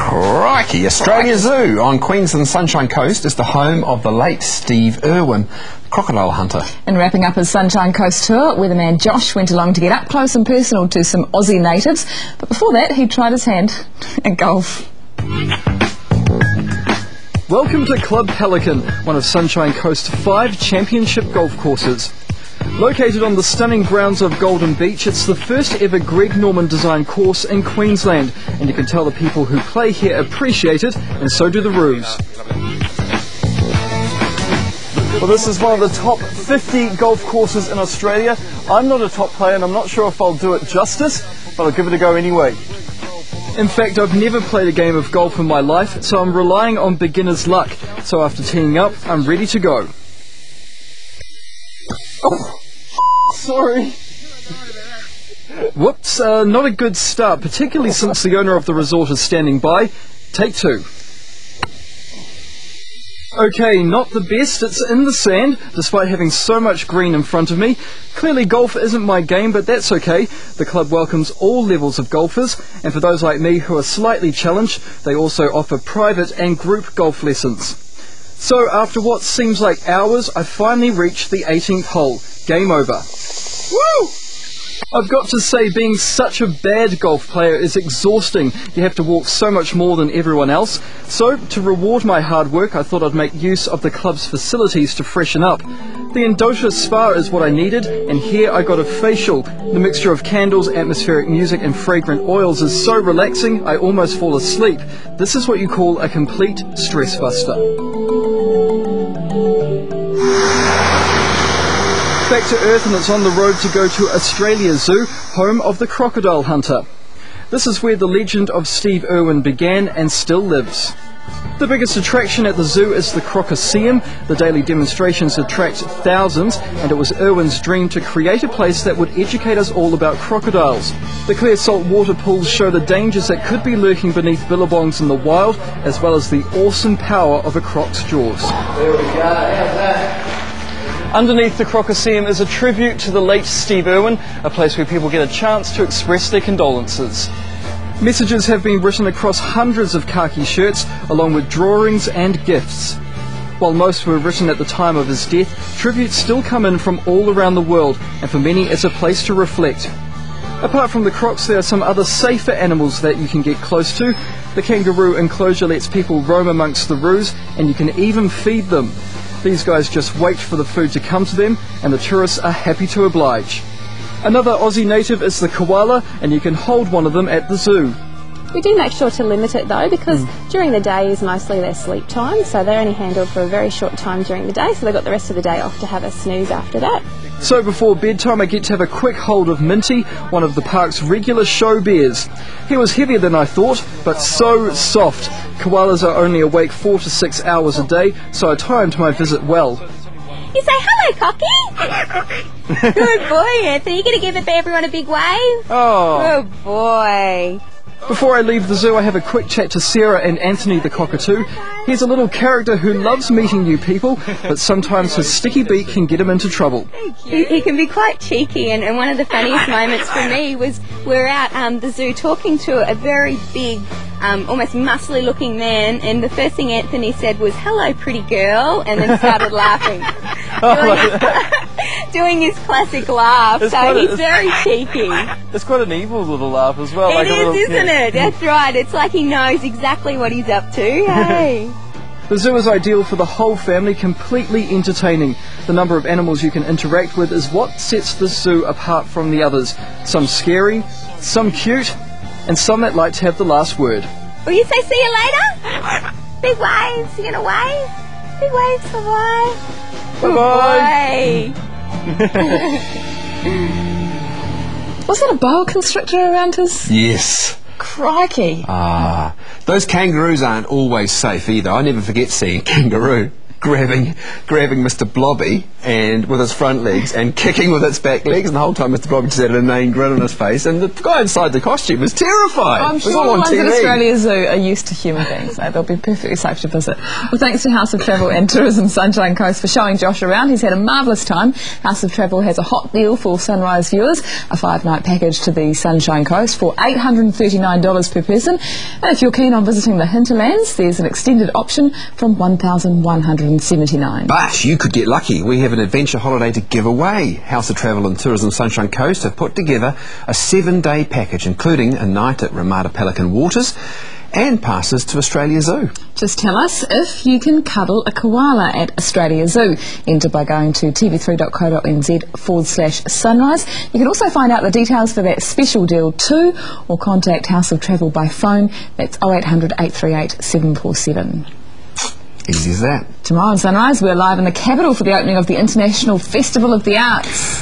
Crikey! Australia Zoo on Queensland's Sunshine Coast is the home of the late Steve Irwin, crocodile hunter. And wrapping up his Sunshine Coast tour, weatherman Josh went along to get up close and personal to some Aussie natives. But before that, he tried his hand at golf. Welcome to Club Pelican, one of Sunshine Coast's 5 championship golf courses. Located on the stunning grounds of Golden Beach, it's the first ever Greg Norman designed course in Queensland, and you can tell the people who play here appreciate it, and so do the roos. Well, this is one of the top 50 golf courses in Australia. I'm not a top player and I'm not sure if I'll do it justice, but I'll give it a go anyway. In fact, I've never played a game of golf in my life, so I'm relying on beginner's luck. So after teeing up, I'm ready to go. Oh, sorry. Whoops, not a good start, particularly since the owner of the resort is standing by. Take 2. Okay, not the best. It's in the sand, despite having so much green in front of me. Clearly golf isn't my game, but that's okay. The club welcomes all levels of golfers, and for those like me who are slightly challenged, they also offer private and group golf lessons. So after what seems like hours, I finally reached the 18th hole. Game over. Woo! I've got to say, being such a bad golf player is exhausting. You have to walk so much more than everyone else. So, to reward my hard work, I thought I'd make use of the club's facilities to freshen up. The Indosha Spa is what I needed, and here I got a facial. The mixture of candles, atmospheric music and fragrant oils is so relaxing, I almost fall asleep. This is what you call a complete stress buster. Back to Earth, and it's on the road to go to Australia Zoo, home of the crocodile hunter. This is where the legend of Steve Irwin began and still lives. The biggest attraction at the zoo is the Crocoseum. The daily demonstrations attract thousands, and it was Irwin's dream to create a place that would educate us all about crocodiles. The clear salt water pools show the dangers that could be lurking beneath billabongs in the wild, as well as the awesome power of a croc's jaws. There we go, how's that? Underneath the Crocoseum is a tribute to the late Steve Irwin, a place where people get a chance to express their condolences. Messages have been written across hundreds of khaki shirts, along with drawings and gifts. While most were written at the time of his death, tributes still come in from all around the world, and for many it's a place to reflect. Apart from the crocs, there are some other safer animals that you can get close to. The kangaroo enclosure lets people roam amongst the roos, and you can even feed them. These guys just wait for the food to come to them, and the tourists are happy to oblige. Another Aussie native is the koala, and you can hold one of them at the zoo. We do make sure to limit it though, because during the day is mostly their sleep time, so they're only handled for a very short time during the day, so they've got the rest of the day off to have a snooze after that. So before bedtime I get to have a quick hold of Minty, one of the park's regular show bears. He was heavier than I thought, but so soft. Koalas are only awake 4 to 6 hours a day, so I timed my visit well. You say, hello, Cocky. Hello, Cocky. Good boy, Anthony. You going to give everyone a big wave? Oh. Good boy. Before I leave the zoo, I have a quick chat to Sarah and Anthony the cockatoo. He's a little character who loves meeting new people, but sometimes his sticky beak can get him into trouble. He can be quite cheeky, and one of the funniest moments for me was we're out the zoo talking to a very big, almost muscly looking man, and the first thing Anthony said was, hello, pretty girl, and then started laughing. Doing his classic laugh, so he's very cheeky. It's quite an evil little laugh as well. It is, isn't it? That's right. It's like he knows exactly what he's up to. Hey. The zoo is ideal for the whole family, completely entertaining. The number of animals you can interact with is what sets the zoo apart from the others. Some scary, some cute, and some that like to have the last word. Will you say see you later? Big waves. You gonna wave? Big waves. Bye-bye. Bye-bye. Was that a boa constrictor around his? Yes. Crikey. Those kangaroos aren't always safe either. I never forget seeing a kangaroo. grabbing Mr. Blobby and with his front legs and kicking with its back legs, and the whole time Mr. Blobby just had an inane grin on his face, and the guy inside the costume was terrified. I'm sure the ones at Australia Zoo are used to human beings, so they'll be perfectly safe to visit. Well, thanks to House of Travel and Tourism Sunshine Coast for showing Josh around. He's had a marvellous time. House of Travel has a hot deal for Sunrise viewers, a 5-night package to the Sunshine Coast for $839 per person. And if you're keen on visiting the Hinterlands, there's an extended option from $1,179. But you could get lucky. We have an adventure holiday to give away. House of Travel and Tourism Sunshine Coast have put together a 7-day package, including a night at Ramada Pelican Waters and passes to Australia Zoo. Just tell us if you can cuddle a koala at Australia Zoo. Enter by going to tv3.co.nz/sunrise. You can also find out the details for that special deal too, or contact House of Travel by phone. That's 0800 838 747. Easy as that. Tomorrow on Sunrise, we're live in the capital for the opening of the International Festival of the Arts.